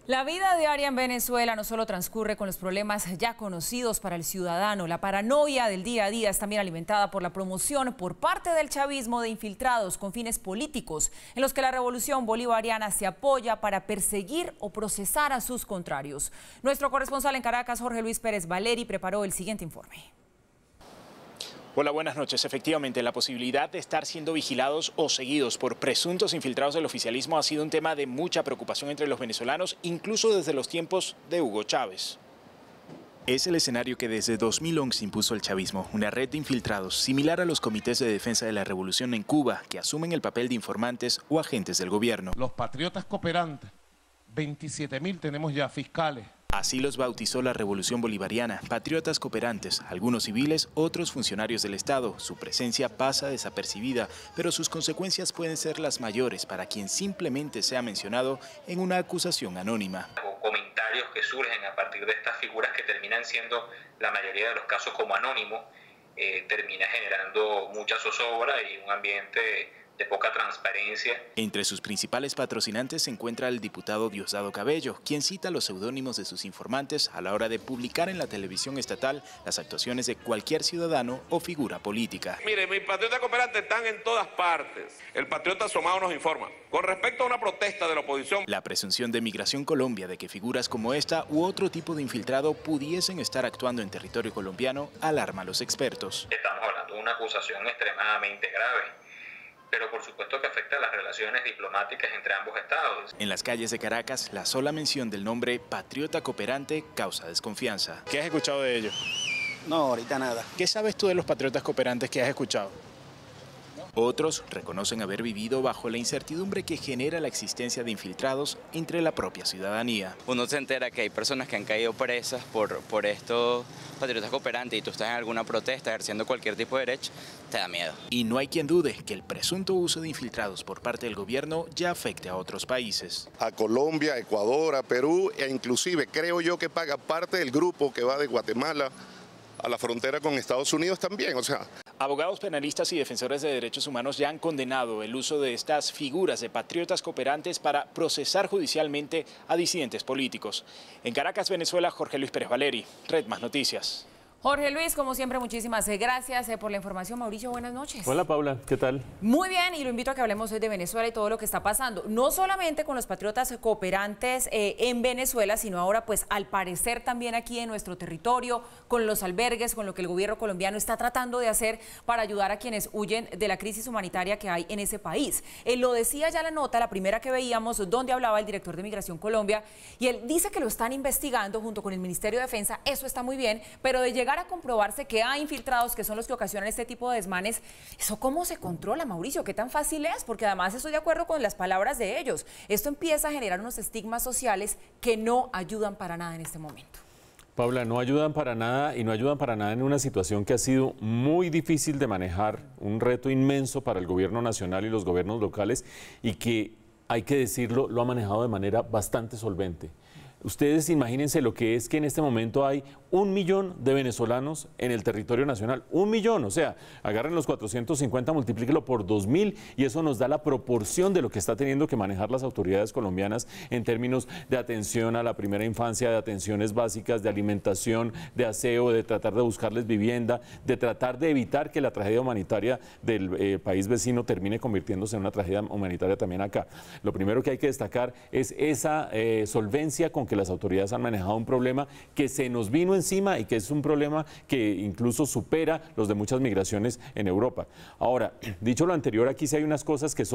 La vida diaria en Venezuela no solo transcurre con los problemas ya conocidos para el ciudadano. La paranoia del día a día es también alimentada por la promoción por parte del chavismo de infiltrados con fines políticos, en los que la revolución bolivariana se apoya para perseguir o procesar a sus contrarios. Nuestro corresponsal en Caracas, Jorge Luis Pérez Valeri, preparó el siguiente informe. Hola, buenas noches. Efectivamente, la posibilidad de estar siendo vigilados o seguidos por presuntos infiltrados del oficialismo ha sido un tema de mucha preocupación entre los venezolanos, incluso desde los tiempos de Hugo Chávez. Es el escenario que desde 2011 impuso el chavismo, una red de infiltrados similar a los comités de defensa de la revolución en Cuba, que asumen el papel de informantes o agentes del gobierno. Los patriotas cooperantes, 27.000 tenemos ya fiscales. Así los bautizó la Revolución Bolivariana, patriotas cooperantes, algunos civiles, otros funcionarios del Estado. Su presencia pasa desapercibida, pero sus consecuencias pueden ser las mayores para quien simplemente sea mencionado en una acusación anónima. O comentarios que surgen a partir de estas figuras que terminan siendo, la mayoría de los casos, como anónimos, termina generando mucha zozobra y un ambiente de poca transparencia. Entre sus principales patrocinantes se encuentra el diputado Diosdado Cabello, quien cita los seudónimos de sus informantes a la hora de publicar en la televisión estatal las actuaciones de cualquier ciudadano o figura política. Mire, mis patriotas cooperantes están en todas partes. El patriota asomado nos informa. Con respecto a una protesta de la oposición, la presunción de Migración Colombia de que figuras como esta u otro tipo de infiltrado pudiesen estar actuando en territorio colombiano alarma a los expertos. Estamos hablando de una acusación extremadamente grave, pero por supuesto que afecta a las relaciones diplomáticas entre ambos estados. En las calles de Caracas, la sola mención del nombre patriota cooperante causa desconfianza. ¿Qué has escuchado de ellos? No, ahorita nada. ¿Qué sabes tú de los patriotas cooperantes que has escuchado? Otros reconocen haber vivido bajo la incertidumbre que genera la existencia de infiltrados entre la propia ciudadanía. Uno se entera que hay personas que han caído presas por estos patriotas cooperantes y tú estás en alguna protesta ejerciendo cualquier tipo de derecho, te da miedo. Y no hay quien dude que el presunto uso de infiltrados por parte del gobierno ya afecte a otros países. A Colombia, a Ecuador, a Perú e inclusive creo yo que paga parte del grupo que va de Guatemala a la frontera con Estados Unidos también, o sea. Abogados penalistas y defensores de derechos humanos ya han condenado el uso de estas figuras de patriotas cooperantes para procesar judicialmente a disidentes políticos. En Caracas, Venezuela, Jorge Luis Pérez Valeri, Red Más Noticias. Jorge Luis, como siempre, muchísimas gracias por la información. Mauricio, buenas noches. Hola, Paula, ¿qué tal? Muy bien, y lo invito a que hablemos hoy de Venezuela y todo lo que está pasando. No solamente con los patriotas cooperantes en Venezuela, sino ahora, pues, al parecer también aquí en nuestro territorio, con los albergues, con lo que el gobierno colombiano está tratando de hacer para ayudar a quienes huyen de la crisis humanitaria que hay en ese país. Lo decía ya la nota, la primera que veíamos, donde hablaba el director de Migración Colombia, y él dice que lo están investigando junto con el Ministerio de Defensa. Eso está muy bien, pero de llegar a comprobarse que hay infiltrados que son los que ocasionan este tipo de desmanes, ¿eso cómo se controla, Mauricio? ¿Qué tan fácil es? Porque además estoy de acuerdo con las palabras de ellos. Esto empieza a generar unos estigmas sociales que no ayudan para nada en este momento. Paula, no ayudan para nada y no ayudan para nada en una situación que ha sido muy difícil de manejar, un reto inmenso para el gobierno nacional y los gobiernos locales y que, hay que decirlo, lo ha manejado de manera bastante solvente. Ustedes imagínense lo que es que en este momento hay 1 millón de venezolanos en el territorio nacional. 1 millón, o sea, agarren los 450, multiplíquelo por 2.000 y eso nos da la proporción de lo que está teniendo que manejar las autoridades colombianas en términos de atención a la primera infancia, de atenciones básicas, de alimentación, de aseo, de tratar de buscarles vivienda, de tratar de evitar que la tragedia humanitaria del país vecino termine convirtiéndose en una tragedia humanitaria también acá. Lo primero que hay que destacar es esa solvencia con que las autoridades han manejado un problema que se nos vino encima y que es un problema que incluso supera los de muchas migraciones en Europa. Ahora, dicho lo anterior, aquí sí hay unas cosas que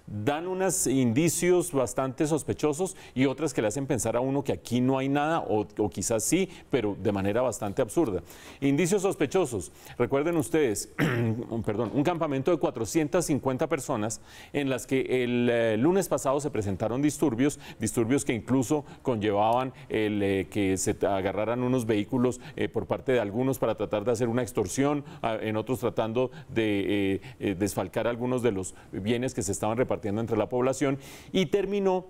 dan unos indicios bastante sospechosos y otras que le hacen pensar a uno que aquí no hay nada o quizás sí, pero de manera bastante absurda. Indicios sospechosos. Recuerden ustedes, un campamento de 450 personas en las que el lunes pasado se presentaron disturbios que incluso conllevaban que se agarraran unos vehículos por parte de algunos para tratar de hacer una extorsión, en otros tratando de desfalcar algunos de los bienes que se estaban repartiendo entre la población, y terminó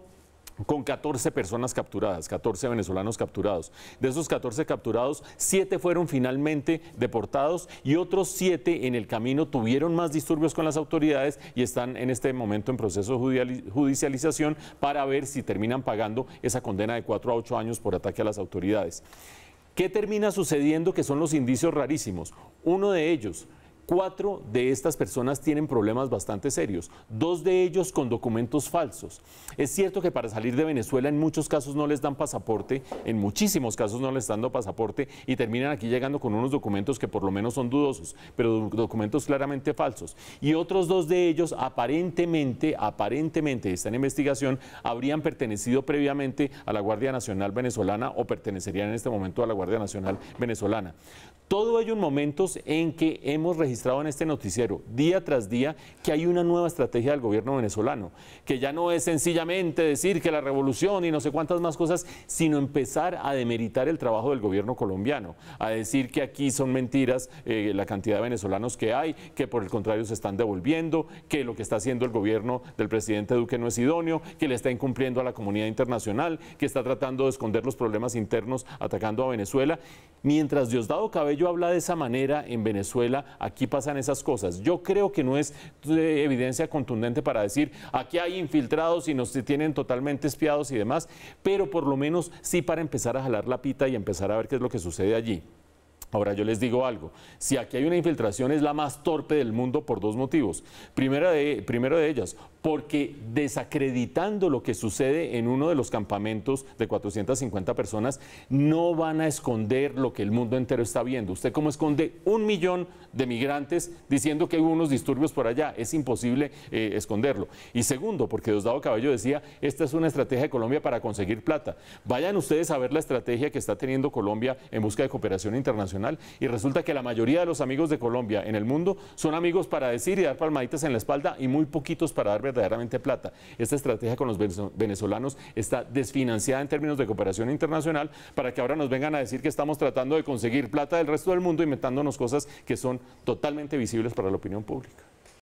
con 14 personas capturadas, 14 venezolanos capturados. De esos 14 capturados, 7 fueron finalmente deportados y otros 7 en el camino tuvieron más disturbios con las autoridades y están en este momento en proceso de judicialización para ver si terminan pagando esa condena de 4 a 8 años por ataque a las autoridades. ¿Qué termina sucediendo? Que son los indicios rarísimos. Uno de ellos: 4 de estas personas tienen problemas bastante serios, 2 de ellos con documentos falsos. Es cierto que para salir de Venezuela en muchos casos no les dan pasaporte, en muchísimos casos no les están dando pasaporte y terminan aquí llegando con unos documentos que por lo menos son dudosos, pero documentos claramente falsos. Y otros 2 de ellos aparentemente, está en investigación, habrían pertenecido previamente a la Guardia Nacional venezolana o pertenecerían en este momento a la Guardia Nacional venezolana. Todo ello en momentos en que hemos registrado en este noticiero, día tras día, que hay una nueva estrategia del gobierno venezolano, que ya no es sencillamente decir que la revolución y no sé cuántas más cosas, sino empezar a demeritar el trabajo del gobierno colombiano, a decir que aquí son mentiras la cantidad de venezolanos que hay, que por el contrario se están devolviendo, que lo que está haciendo el gobierno del presidente Duque no es idóneo, que le está incumpliendo a la comunidad internacional, que está tratando de esconder los problemas internos atacando a Venezuela. Mientras Diosdado Cabello habla de esa manera en Venezuela, aquí pasan esas cosas. Yo creo que no es evidencia contundente para decir aquí hay infiltrados y nos tienen totalmente espiados y demás, pero por lo menos sí para empezar a jalar la pita y empezar a ver qué es lo que sucede allí. Ahora yo les digo algo, si aquí hay una infiltración es la más torpe del mundo por 2 motivos. Primero de ellas, porque desacreditando lo que sucede en uno de los campamentos de 450 personas, no van a esconder lo que el mundo entero está viendo. ¿Usted cómo esconde 1 millón de migrantes diciendo que hubo unos disturbios por allá? Es imposible esconderlo. Y segundo, porque Diosdado Cabello decía, esta es una estrategia de Colombia para conseguir plata. Vayan ustedes a ver la estrategia que está teniendo Colombia en busca de cooperación internacional y resulta que la mayoría de los amigos de Colombia en el mundo son amigos para decir y dar palmaditas en la espalda y muy poquitos para dar verdaderamente plata. Esta estrategia con los venezolanos está desfinanciada en términos de cooperación internacional para que ahora nos vengan a decir que estamos tratando de conseguir plata del resto del mundo inventándonos cosas que son totalmente visibles para la opinión pública.